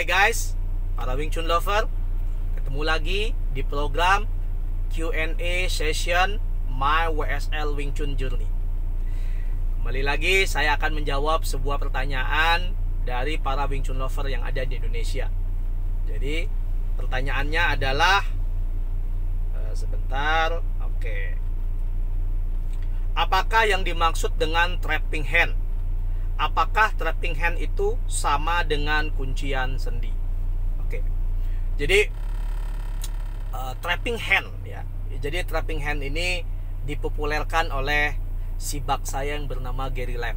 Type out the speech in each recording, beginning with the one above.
Hai guys, para Wing Chun lover, ketemu lagi di program Q&A session My WSL Wing Chun Journey. Kembali lagi saya akan menjawab sebuah pertanyaan dari para Wing Chun lover yang ada di Indonesia. Jadi pertanyaannya adalah sebentar, oke. Apakah yang dimaksud dengan trapping hand? Apakah trapping hand itu sama dengan kuncian sendi? Oke. Jadi trapping hand ya. Jadi trapping hand ini dipopulerkan oleh si bak saya yang bernama Gary Lam.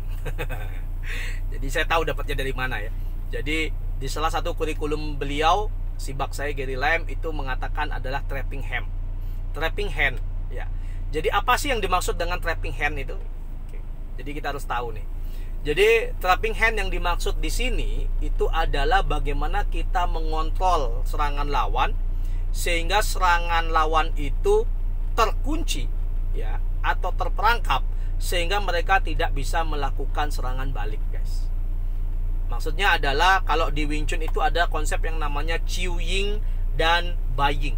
Jadi saya tahu dapatnya dari mana ya. Jadi di salah satu kurikulum beliau, si bak saya Gary Lam itu mengatakan adalah trapping hand. Trapping hand ya. Jadi apa sih yang dimaksud dengan trapping hand itu? Oke. Jadi kita harus tahu nih. Jadi trapping hand yang dimaksud di sini itu adalah bagaimana kita mengontrol serangan lawan sehingga serangan lawan itu terkunci ya atau terperangkap sehingga mereka tidak bisa melakukan serangan balik, guys. Maksudnya adalah kalau di Wing Chun itu ada konsep yang namanya Chiu Ying dan Bai Ying.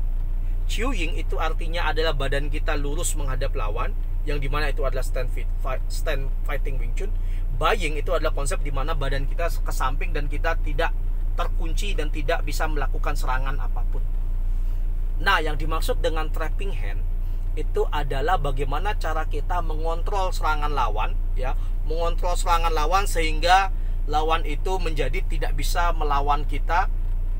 Chiu Ying itu artinya adalah badan kita lurus menghadap lawan, yang dimana itu adalah stand fighting Wing Chun. Bai Ying itu adalah konsep dimana badan kita ke samping dan kita tidak terkunci dan tidak bisa melakukan serangan apapun. Nah, yang dimaksud dengan trapping hand itu adalah bagaimana cara kita mengontrol serangan lawan ya, mengontrol serangan lawan sehingga lawan itu menjadi tidak bisa melawan kita,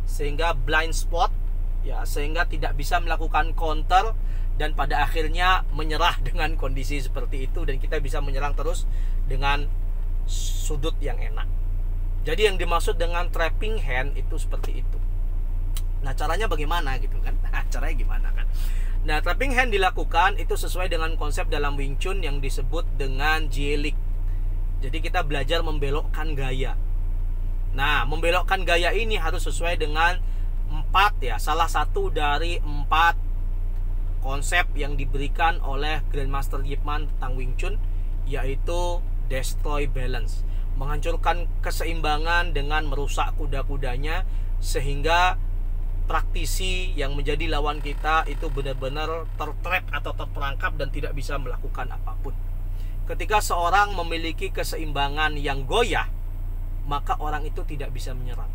sehingga blind spot ya, sehingga tidak bisa melakukan counter dan pada akhirnya menyerah dengan kondisi seperti itu, dan kita bisa menyerang terus dengan sudut yang enak. Jadi yang dimaksud dengan trapping hand itu seperti itu. Nah, caranya bagaimana gitu kan? Nah, caranya gimana kan? Nah, trapping hand dilakukan itu sesuai dengan konsep dalam Wing Chun yang disebut dengan Jie-Lik. Jadi kita belajar membelokkan gaya. Nah, membelokkan gaya ini harus sesuai dengan 4 ya, salah satu dari 4 konsep yang diberikan oleh Grandmaster Yip Man tentang Wing Chun, yaitu destroy balance, menghancurkan keseimbangan dengan merusak kuda-kudanya sehingga praktisi yang menjadi lawan kita itu benar-benar tertrap atau terperangkap dan tidak bisa melakukan apapun. Ketika seorang memiliki keseimbangan yang goyah, maka orang itu tidak bisa menyerang.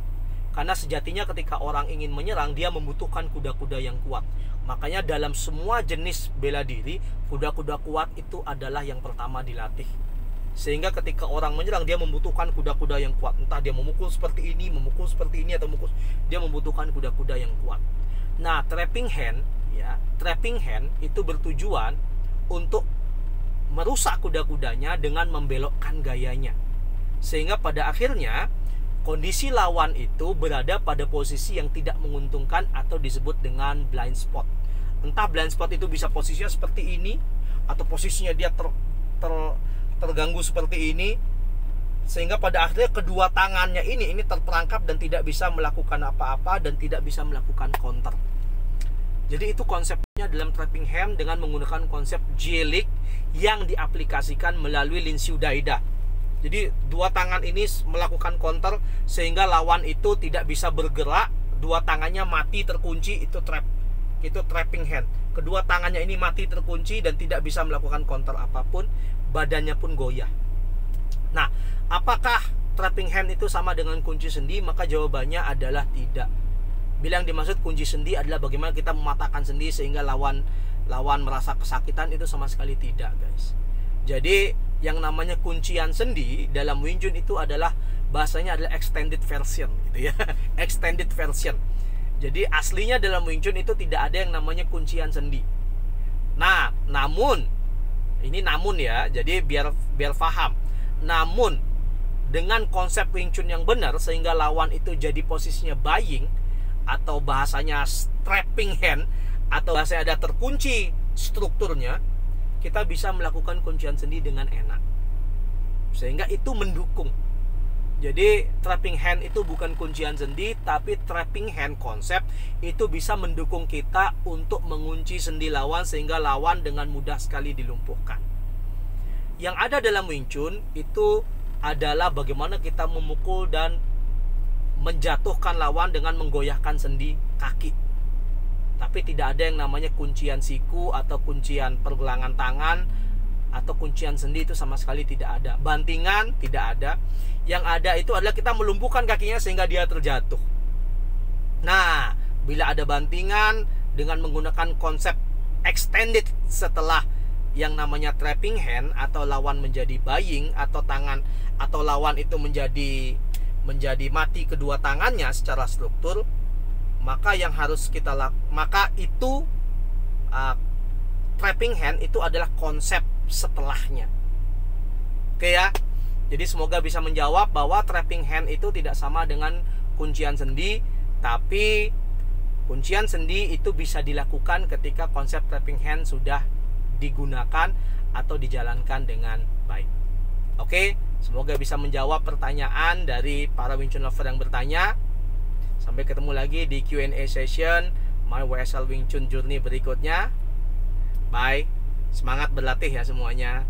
Karena sejatinya ketika orang ingin menyerang, dia membutuhkan kuda-kuda yang kuat. Makanya dalam semua jenis bela diri, kuda-kuda kuat itu adalah yang pertama dilatih. Sehingga ketika orang menyerang, dia membutuhkan kuda-kuda yang kuat. Entah dia memukul seperti ini, atau dia membutuhkan kuda-kuda yang kuat. Nah, trapping hand ya, trapping hand itu bertujuan untuk merusak kuda-kudanya dengan membelokkan gayanya. Sehingga pada akhirnya kondisi lawan itu berada pada posisi yang tidak menguntungkan atau disebut dengan blind spot. Entah blind spot itu bisa posisinya seperti ini, atau posisinya dia terganggu seperti ini, sehingga pada akhirnya kedua tangannya ini terperangkap dan tidak bisa melakukan apa-apa dan tidak bisa melakukan counter. Jadi itu konsepnya dalam trapping hand dengan menggunakan konsep Jie-Lik yang diaplikasikan melalui Lin Siu Daida. Jadi dua tangan ini melakukan counter sehingga lawan itu tidak bisa bergerak, dua tangannya mati terkunci, itu trapping hand. Kedua tangannya ini mati terkunci dan tidak bisa melakukan counter apapun, badannya pun goyah. Nah, apakah trapping hand itu sama dengan kunci sendi? Maka jawabannya adalah tidak. Bila yang dimaksud kunci sendi adalah bagaimana kita mematahkan sendi sehingga lawan merasa kesakitan, itu sama sekali tidak, guys. Jadi yang namanya kuncian sendi dalam Wing Chun itu adalah bahasanya adalah extended version gitu ya. Extended version. Jadi aslinya dalam Wing Chun itu tidak ada yang namanya kuncian sendi. Nah, namun ya, jadi biar paham. Namun dengan konsep Wing Chun yang benar sehingga lawan itu jadi posisinya Bai Ying atau bahasanya trapping hand atau bahasanya ada terkunci strukturnya, kita bisa melakukan kuncian sendi dengan enak. Sehingga itu mendukung. Jadi trapping hand itu bukan kuncian sendi, tapi trapping hand konsep itu bisa mendukung kita untuk mengunci sendi lawan sehingga lawan dengan mudah sekali dilumpuhkan. Yang ada dalam Wing Chun itu adalah bagaimana kita memukul dan menjatuhkan lawan dengan menggoyahkan sendi kaki. Tapi tidak ada yang namanya kuncian siku atau kuncian pergelangan tangan atau kuncian sendi, itu sama sekali tidak ada. Bantingan tidak ada. Yang ada itu adalah kita melumpuhkan kakinya sehingga dia terjatuh. Nah, bila ada bantingan dengan menggunakan konsep extended setelah yang namanya trapping hand, atau lawan menjadi buying, atau tangan atau lawan itu menjadi mati kedua tangannya secara struktur, maka yang harus kita maka itu trapping hand itu adalah konsep setelahnya. Oke ya. Jadi semoga bisa menjawab bahwa trapping hand itu tidak sama dengan kuncian sendi, tapi kuncian sendi itu bisa dilakukan ketika konsep trapping hand sudah digunakan atau dijalankan dengan baik. Oke, semoga bisa menjawab pertanyaan dari para Wing Chun lover yang bertanya. Sampai ketemu lagi di Q&A session My WSL Wing Chun Journey berikutnya. Bye. Semangat berlatih ya semuanya.